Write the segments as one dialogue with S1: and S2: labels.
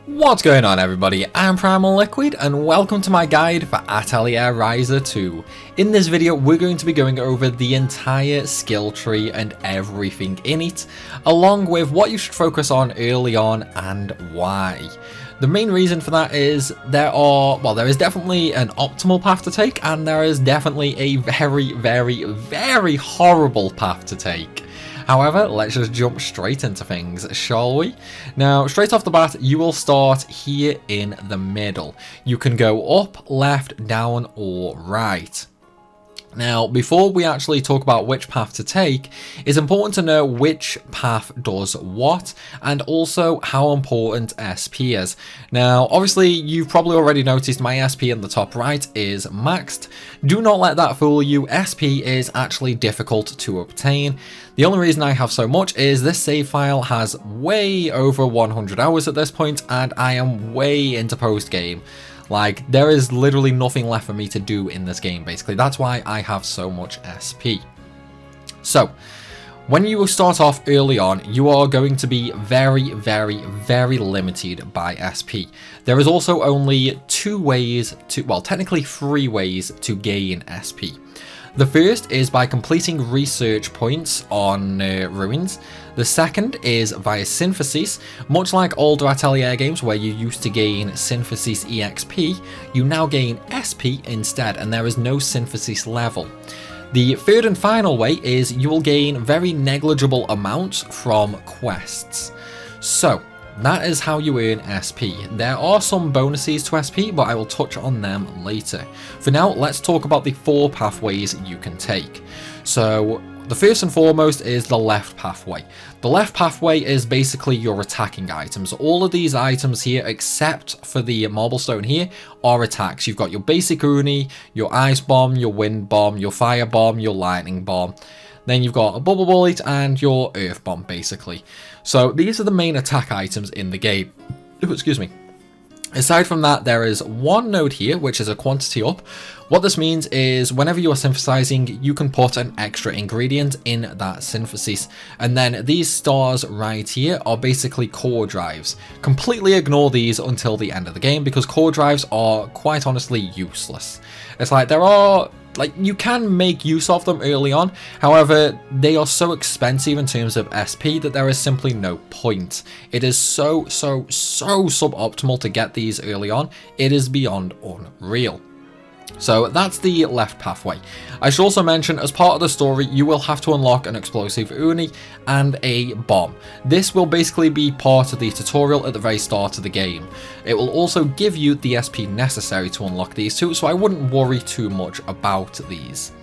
S1: What's going on, everybody? I'm Primalliquid and welcome to my guide for Atelier Ryza 2. In this video we're going to be going over the entire skill tree and everything in it, along with what you should focus on early on and why. The main reason for that is there is definitely an optimal path to take, and there is definitely a very horrible path to take. However, let's just jump straight into things, shall we? Now, straight off the bat, you will start here in the middle. You can go up, left, down, or right. Now, before we actually talk about which path to take, it's important to know which path does what, and also how important SP is. Now, obviously, you've probably already noticed my SP in the top right is maxed. Do not let that fool you. SP is actually difficult to obtain. The only reason I have so much is this save file has way over 100 hours at this point, and I am way into post-game. Like, there is literally nothing left for me to do in this game, basically. That's why I have so much SP. So, when you start off early on, you are going to be very limited by SP. There is also only technically three ways to gain SP. The first is by completing research points on ruins. The second is via synthesis. Much like older Atelier games where you used to gain synthesis EXP, you now gain SP instead, and there is no synthesis level. The third and final way is you will gain very negligible amounts from quests. So, that is how you earn SP. There are some bonuses to SP, but I will touch on them later. For now, let's talk about the four pathways you can take. So, the first and foremost is the left pathway. The left pathway is basically your attacking items. All of these items here, except for the marblestone here, are attacks. You've got your basic uni, your ice bomb, your wind bomb, your fire bomb, your lightning bomb. Then you've got a bubble bullet and your earth bomb, basically. So these are the main attack items in the game. Oh, excuse me. Aside from that, there is one node here, which is a quantity up. What this means is whenever you are synthesizing, you can put an extra ingredient in that synthesis. And then these stars right here are basically core drives. Completely ignore these until the end of the game, because core drives are quite honestly useless. It's like you can make use of them early on, however, they are so expensive in terms of SP that there is simply no point. It is so suboptimal to get these early on. It is beyond unreal. So that's the left pathway. I should also mention, as part of the story, you will have to unlock an explosive uni and a bomb. This will basically be part of the tutorial at the very start of the game. It will also give you the SP necessary to unlock these two, so I wouldn't worry too much about these.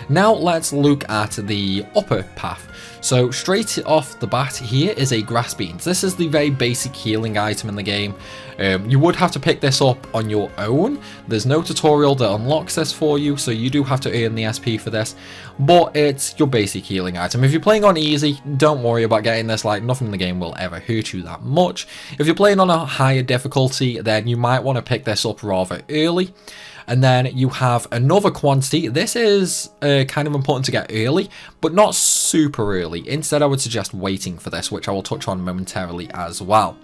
S1: Now let's look at the upper path. So straight off the bat here is a grass beans. This is the very basic healing item in the game. You would have to pick this up on your own. There's no tutorial that unlocks this for you, so you do have to earn the SP for this, but it's your basic healing item. If you're playing on easy, don't worry about getting this, like nothing in the game will ever hurt you that much. If you're playing on a higher difficulty, then you might want to pick this up rather early. And then you have another quantity. This is kind of important to get early, but not super early. Instead, I would suggest waiting for this, which I will touch on momentarily as well.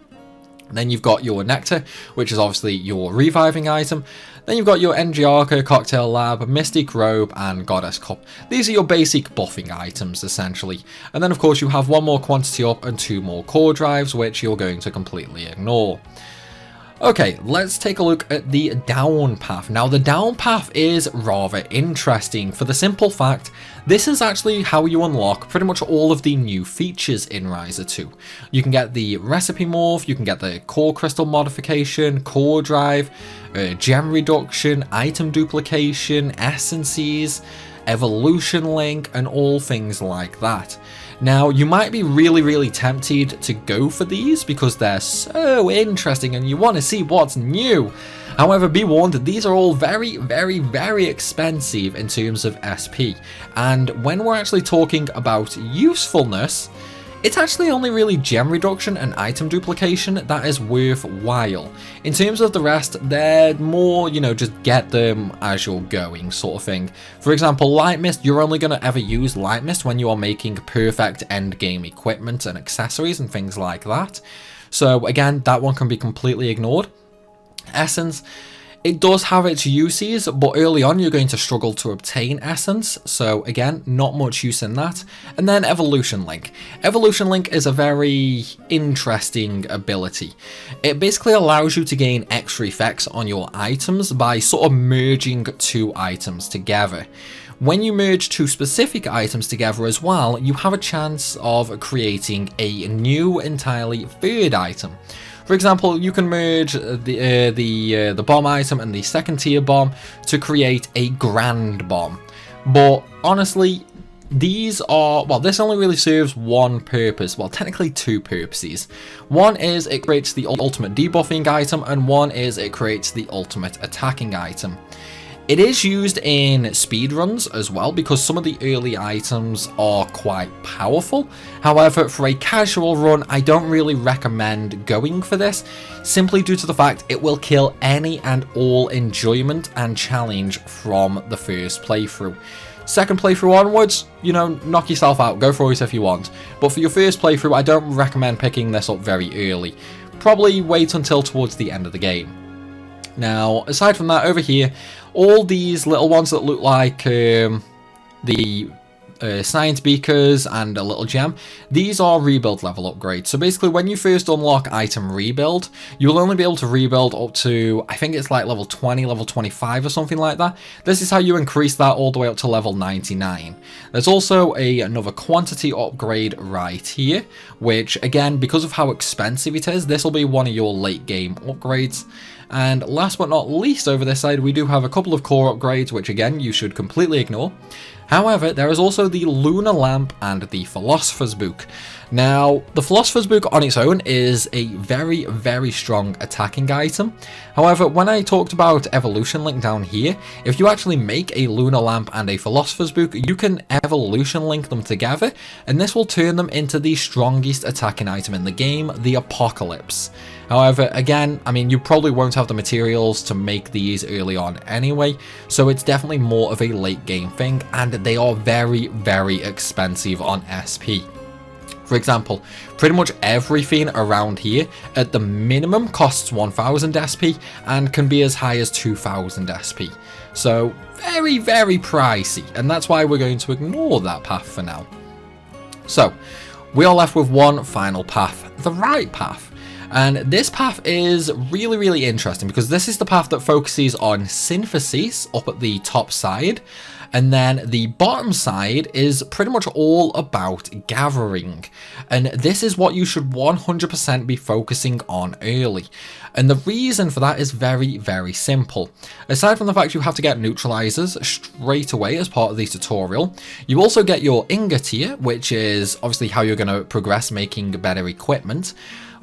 S1: Then you've got your nectar, which is obviously your reviving item. Then you've got your Engiarca, Cocktail Lab, Mystic Robe, and Goddess Cup. These are your basic buffing items, essentially. And then, of course, you have one more quantity up and two more core drives, which you're going to completely ignore. Okay, let's take a look at the down path. Now, the down path is rather interesting for the simple fact this is actually how you unlock pretty much all of the new features in Ryza 2. You can get the recipe morph, you can get the core crystal modification, core drive, gem reduction, item duplication, essences, evolution link, and all things like that. Now, you might be really tempted to go for these because they're so interesting and you want to see what's new. However, be warned, these are all very expensive in terms of SP. And when we're actually talking about usefulness, it's actually only really gem reduction and item duplication that is worthwhile. In terms of the rest, they're more, just get them as you're going sort of thing. For example, Light Mist, you're only going to ever use Light Mist when you are making perfect end game equipment and accessories and things like that. So again, that one can be completely ignored. Essence, it does have its uses, but early on you're going to struggle to obtain essence, so again, not much use in that. And then Evolution Link. Evolution Link is a very interesting ability. It basically allows you to gain extra effects on your items by sort of merging two items together. When you merge two specific items together as well, you have a chance of creating a new entirely third item. For example, you can merge the bomb item and the second tier bomb to create a grand bomb. But honestly, these are, well, this only really serves one purpose, well, technically two purposes. One is it creates the ultimate debuffing item, and one is it creates the ultimate attacking item. It is used in speedruns as well because some of the early items are quite powerful. However, for a casual run, I don't really recommend going for this, simply due to the fact it will kill any and all enjoyment and challenge from the first playthrough. Second playthrough onwards, you know, knock yourself out, go for it if you want. But for your first playthrough, I don't recommend picking this up very early. Probably wait until towards the end of the game. Now, aside from that, over here, all these little ones that look like the science beakers and a little gem, these are rebuild level upgrades. So basically, when you first unlock item rebuild, you'll only be able to rebuild up to, I think it's like level 20, level 25 or something like that. This is how you increase that all the way up to level 99. There's also another quantity upgrade right here, which again, because of how expensive it is, this will be one of your late game upgrades. And last but not least, over this side, we do have a couple of core upgrades, which again, you should completely ignore. However, there is also the Lunar Lamp and the Philosopher's Book. Now, the Philosopher's Book on its own is a very, very strong attacking item. However, when I talked about Evolution Link down here, if you actually make a Lunar Lamp and a Philosopher's Book, you can Evolution Link them together, and this will turn them into the strongest attacking item in the game, the Apocalypse. However, again, I mean, you probably won't have the materials to make these early on anyway, so it's definitely more of a late game thing, and they are very, very expensive on SP. For example, pretty much everything around here at the minimum costs 1000 SP and can be as high as 2000 SP. So very, very pricey, and that's why we're going to ignore that path for now. So we are left with one final path, the right path. And this path is really, really interesting because this is the path that focuses on synthesis up at the top side. And then the bottom side is pretty much all about gathering. And this is what you should 100% be focusing on early. And the reason for that is very, very simple. Aside from the fact you have to get neutralizers straight away as part of the tutorial, you also get your ingot here, which is obviously how you're going to progress making better equipment.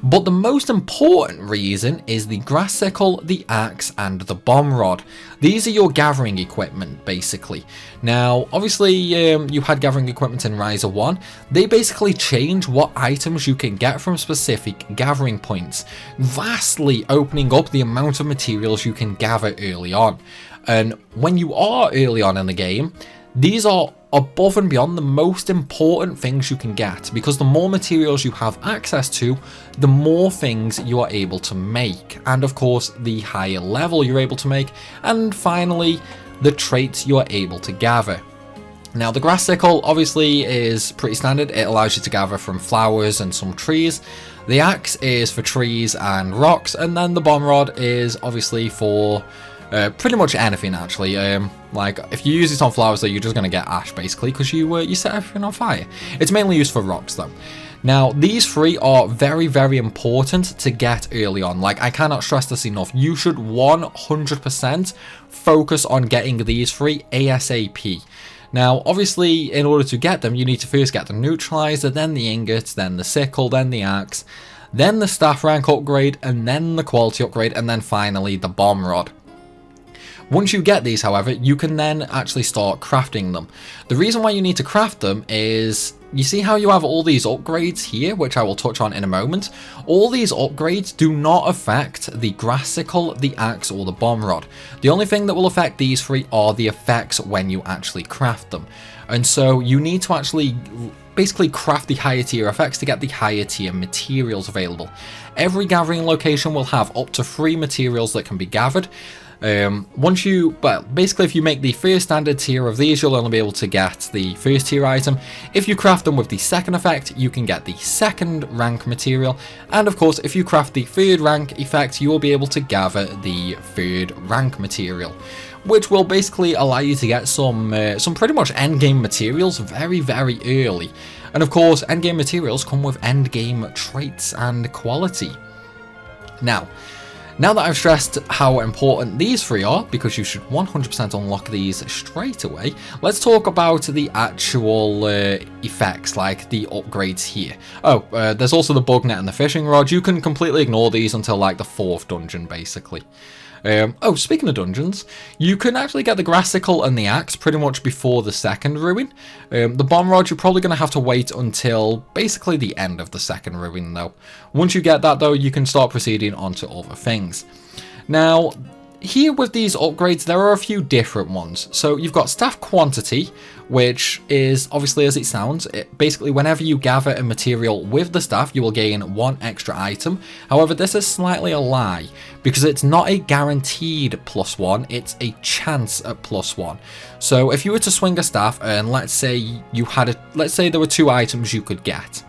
S1: But the most important reason is the grass sickle, the axe, and the bomb rod. These are your gathering equipment, basically. Now, obviously, you had gathering equipment in Ryza 1. They basically change what items you can get from specific gathering points, vastly opening up the amount of materials you can gather early on. And when you are early on in the game, these are above and beyond the most important things you can get, because the more materials you have access to, the more things you are able to make, and of course the higher level you're able to make, and finally the traits you are able to gather. Now, the grass sickle obviously is pretty standard. It allows you to gather from flowers and some trees. The axe is for trees and rocks, and then the bomb rod is obviously for pretty much anything, actually. Like, if you use it on flowers, though, you're just going to get ash, basically, because you set everything on fire. It's mainly used for rocks, though. Now, these three are very, very important to get early on. Like, I cannot stress this enough. You should 100% focus on getting these three ASAP. Now, obviously, in order to get them, you need to first get the neutralizer, then the ingot, then the sickle, then the axe, then the staff rank upgrade, and then the quality upgrade, and then finally the bomb rod. Once you get these, however, you can then actually start crafting them. The reason why you need to craft them is, you see how you have all these upgrades here, which I will touch on in a moment? All these upgrades do not affect the grass sickle, the axe, or the bomb rod. The only thing that will affect these three are the effects when you actually craft them. And so you need to actually basically craft the higher tier effects to get the higher tier materials available. Every gathering location will have up to 3 materials that can be gathered. Basically if you make the first standard tier of these, you'll only be able to get the first tier item. If you craft them with the second effect, you can get the second rank material, and of course if you craft the third rank effect, you will be able to gather the third rank material, which will basically allow you to get some pretty much endgame materials very early. And of course endgame materials come with endgame traits and quality. Now that I've stressed how important these 3 are, because you should 100% unlock these straight away, let's talk about the actual effects, like the upgrades here. There's also the bug net and the fishing rod. You can completely ignore these until like the 4th dungeon, basically. Speaking of dungeons, you can actually get the grass sickle and the axe pretty much before the 2nd ruin. The bomb rod, you're probably going to have to wait until basically the end of the 2nd ruin though. Once you get that though, you can start proceeding on to other things. Now, here with these upgrades, there are a few different ones. So you've got staff quantity, which is obviously as it sounds. Basically, whenever you gather a material with the staff, you will gain 1 extra item. However, this is slightly a lie, because it's not a guaranteed +1, it's a chance at +1. So if you were to swing a staff and let's say there were 2 items you could get,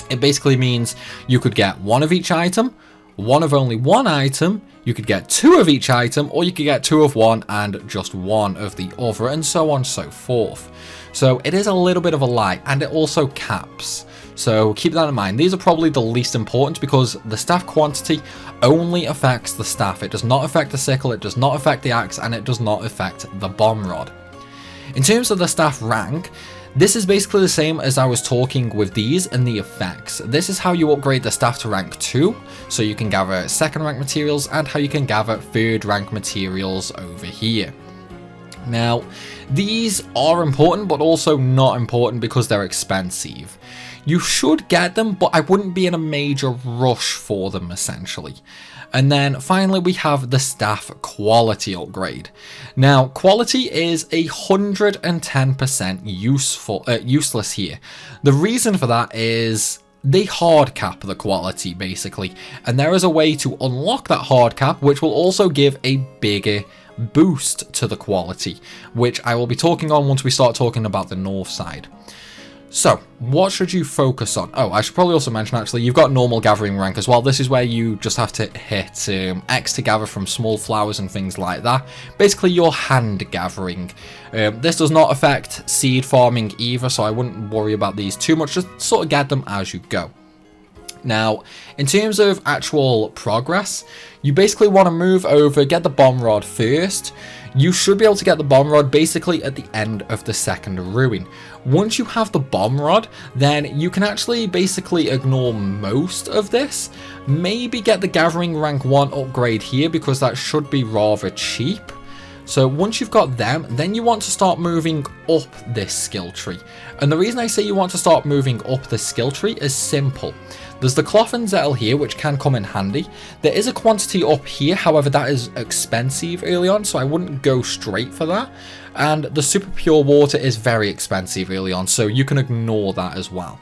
S1: it basically means you could get 1 of each item, 1 of only 1 item, you could get 2 of each item, or you could get 2 of one and just 1 of the other, and so on and so forth. So it is a little bit of a lie, and it also caps. So keep that in mind. These are probably the least important because the staff quantity only affects the staff. It does not affect the sickle, it does not affect the axe, and it does not affect the bomb rod. In terms of the staff rank, this is basically the same as I was talking with these and the effects. This is how you upgrade the staff to rank 2, so you can gather 2nd rank materials, and how you can gather 3rd rank materials over here. Now, these are important, but also not important because they're expensive. You should get them, but I wouldn't be in a major rush for them, essentially. And then finally we have the staff quality upgrade. Now quality is 110% useless here. The reason for that is they hard cap the quality basically, and there is a way to unlock that hard cap which will also give a bigger boost to the quality, which I will be talking on once we start talking about the north side. So, what should you focus on? I should probably also mention, actually, you've got normal gathering rank as well. This is where you just have to hit X to gather from small flowers and things like that. Basically, your hand gathering. This does not affect seed farming either, so I wouldn't worry about these too much. Just sort of get them as you go. Now, in terms of actual progress, you basically want to move over, get the bomb rod first. You should be able to get the bomb rod basically at the end of the 2nd ruin. Once you have the bomb rod, then you can actually basically ignore most of this. Maybe get the gathering rank 1 upgrade here because that should be rather cheap. So once you've got them, then you want to start moving up this skill tree. And the reason I say you want to start moving up this skill tree is simple. There's the cloth and zettel here, which can come in handy. There is a quantity up here, however that is expensive early on, so I wouldn't go straight for that. And the super pure water is very expensive early on, so you can ignore that as well.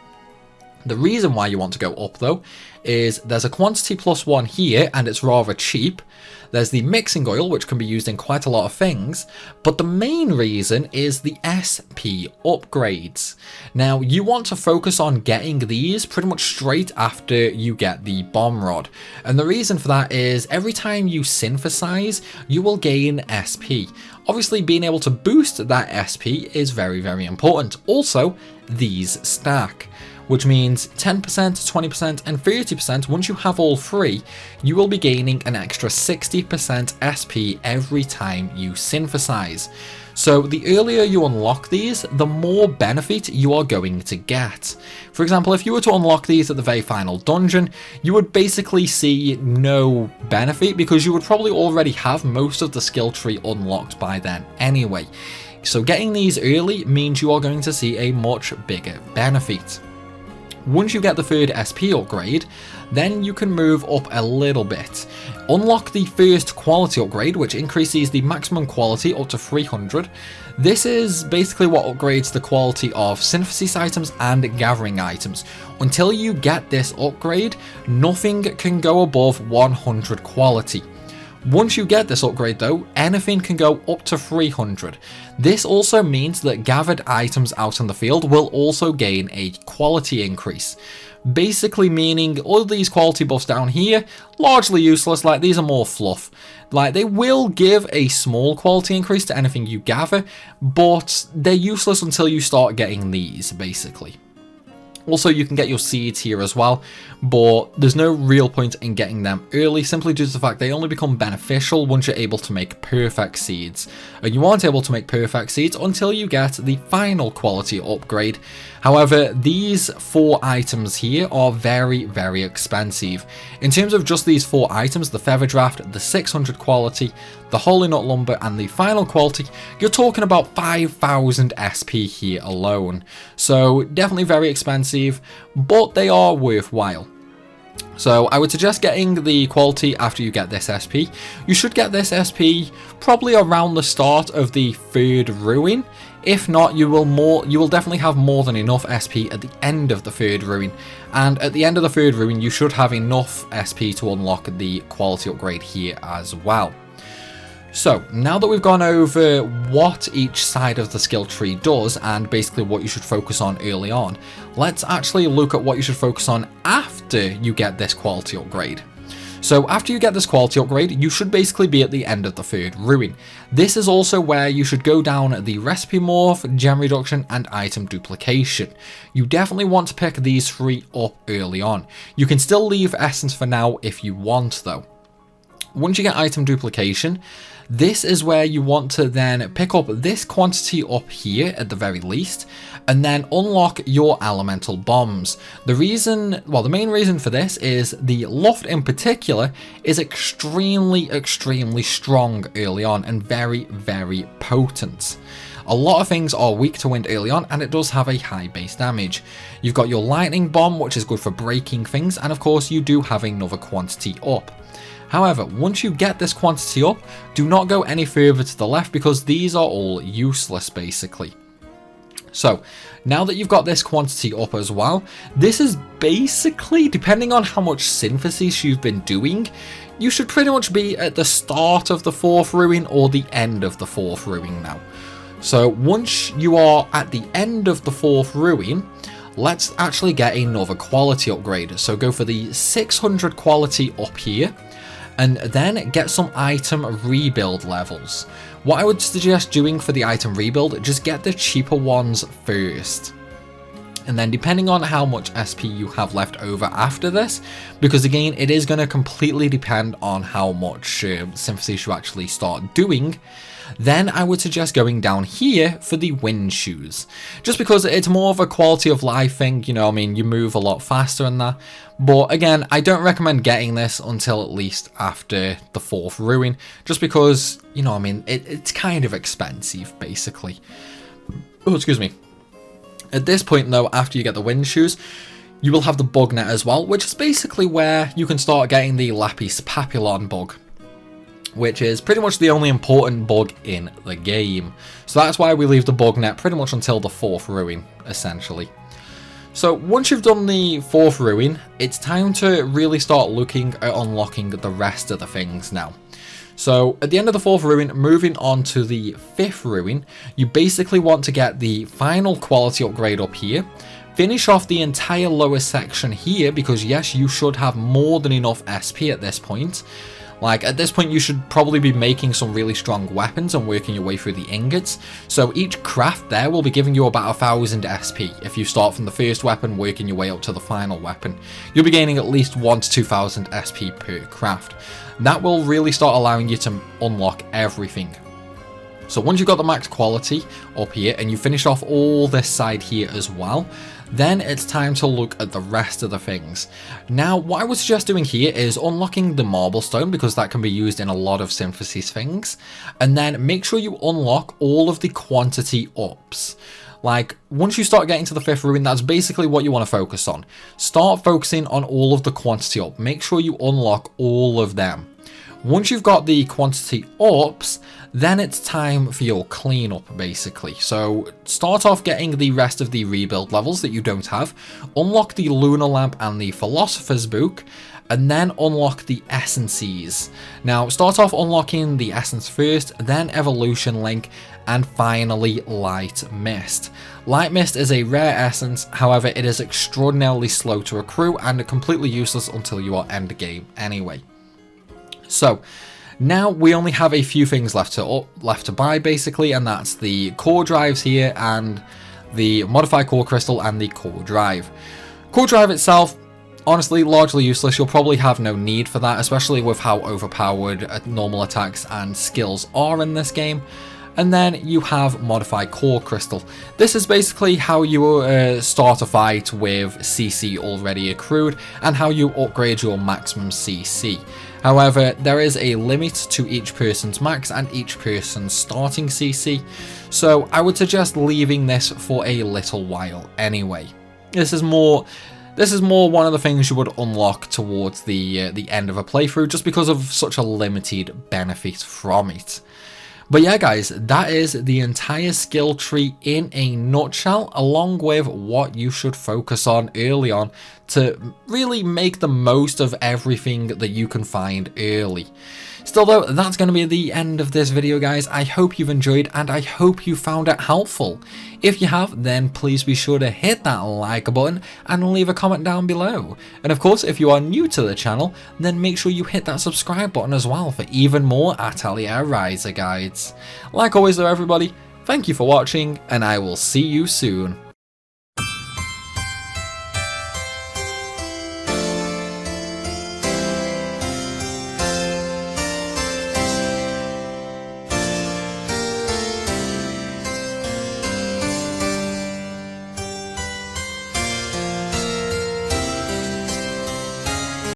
S1: The reason why you want to go up though is there's a quantity +1 here and it's rather cheap. There's the mixing oil, which can be used in quite a lot of things, but the main reason is the SP upgrades. Now you want to focus on getting these pretty much straight after you get the bomb rod, and the reason for that is every time you synthesize you will gain SP. Obviously being able to boost that SP is very important. Also these stack, which means 10%, 20% and 30%. Once you have all 3, you will be gaining an extra 60% SP every time you synthesize. So the earlier you unlock these, the more benefit you are going to get. For example, if you were to unlock these at the very final dungeon, you would basically see no benefit because you would probably already have most of the skill tree unlocked by then anyway. So getting these early means you are going to see a much bigger benefit. Once you get the 3rd SP upgrade, then you can move up a little bit. Unlock the first quality upgrade, which increases the maximum quality up to 300. This is basically what upgrades the quality of synthesis items and gathering items. Until you get this upgrade, nothing can go above 100 quality. Once you get this upgrade though, anything can go up to 300. This also means that gathered items out in the field will also gain a quality increase. Basically meaning all of these quality buffs down here, largely useless, like these are more fluff. Like they will give a small quality increase to anything you gather, but they're useless until you start getting these, basically. Also, you can get your seeds here as well, but there's no real point in getting them early, simply due to the fact they only become beneficial once you're able to make perfect seeds. And you aren't able to make perfect seeds until you get the final quality upgrade. However, these 4 items here are very, very expensive. In terms of just these 4 items, the feather draft, the 600 quality, the holy nut lumber, and the final quality, you're talking about 5,000 SP here alone. So definitely very expensive, but they are worthwhile. So I would suggest getting the quality after you get this SP. You should get this SP probably around the start of the 3rd ruin. If not, you will definitely have more than enough SP at the end of the 3rd ruin. And at the end of the 3rd ruin, you should have enough SP to unlock the quality upgrade here as well. So, now that we've gone over what each side of the skill tree does and basically what you should focus on early on, let's actually look at what you should focus on after you get this quality upgrade. So after you get this quality upgrade, you should basically be at the end of the 3rd ruin. This is also where you should go down the recipe morph, gem reduction, and item duplication. You definitely want to pick these 3 up early on. You can still leave essence for now if you want though. Once you get item duplication, this is where you want to then pick up this quantity up here at the very least, and then unlock your elemental bombs. The main reason for this is the loft in particular is extremely strong early on and very, very potent. A lot of things are weak to wind early on, and it does have a high base damage. You've got your lightning bomb, which is good for breaking things, and of course you do have another quantity up. However, once you get this quantity up, do not go any further to the left because these are all useless basically. So, now that you've got this quantity up as well, this is basically, depending on how much synthesis you've been doing, you should pretty much be at the start of the 4th ruin or the end of the 4th ruin now. So, once you are at the end of the 4th ruin, let's actually get another quality upgrade. So go for the 600 quality up here, and then get some item rebuild levels. What I would suggest doing for the item rebuild, just get the cheaper ones first. And then depending on how much SP you have left over after this, because again, it is going to completely depend on how much synthesis you actually start doing, then I would suggest going down here for the wind shoes. Just because it's more of a quality of life thing, you know, I mean, you move a lot faster and that. But again, I don't recommend getting this until at least after the 4th ruin, just because, you know, I mean, it's kind of expensive, basically. Oh, excuse me. At this point, though, after you get the wind shoes, you will have the bug net as well, which is basically where you can start getting the Lapis Papillon bug, which is pretty much the only important bug in the game. So that's why we leave the bug net pretty much until the 4th ruin, essentially. So once you've done the 4th ruin, it's time to really start looking at unlocking the rest of the things now. So at the end of the 4th ruin, moving on to the 5th ruin, you basically want to get the final quality upgrade up here, finish off the entire lower section here, because yes, you should have more than enough SP at this point. Like, at this point, you should probably be making some really strong weapons and working your way through the ingots. So each craft there will be giving you about 1,000 SP. If you start from the first weapon, working your way up to the final weapon, you'll be gaining at least 1,000 to 2,000 SP per craft. That will really start allowing you to unlock everything. So once you've got the max quality up here and you finish off all this side here as well, then it's time to look at the rest of the things. Now, what I would suggest doing here is unlocking the marble stone, because that can be used in a lot of synthesis things, and then make sure you unlock all of the quantity ups. Like, once you start getting to the 5th ruin, that's basically what you want to focus on. Start focusing on all of the quantity up. Make sure you unlock all of them. Once you've got the quantity ups, then it's time for your cleanup basically. So start off getting the rest of the rebuild levels that you don't have, unlock the lunar lamp and the philosopher's book, and then unlock the essences. Now start off unlocking the essence first, then evolution link, and finally light mist. Light mist is a rare essence, however it is extraordinarily slow to accrue and completely useless until you are end game anyway. So now we only have a few things left to buy basically, and that's the core drives here and the modified core crystal and the core drive. Core drive itself, honestly, largely useless. You'll probably have no need for that, especially with how overpowered normal attacks and skills are in this game. And then you have modified core crystal. This is basically how you start a fight with CC already accrued and how you upgrade your maximum CC. However, there is a limit to each person's max and each person's starting CC, so I would suggest leaving this for a little while anyway. This is more one of the things you would unlock towards the end of a playthrough, just because of such a limited benefit from it. But yeah guys, that is the entire skill tree in a nutshell, along with what you should focus on early on to really make the most of everything that you can find early. Still though, that's going to be the end of this video guys. I hope you've enjoyed and I hope you found it helpful. If you have, then please be sure to hit that like button and leave a comment down below. And of course, if you are new to the channel, then make sure you hit that subscribe button as well for even more Atelier Ryza guides. Like always though everybody, thank you for watching and I will see you soon.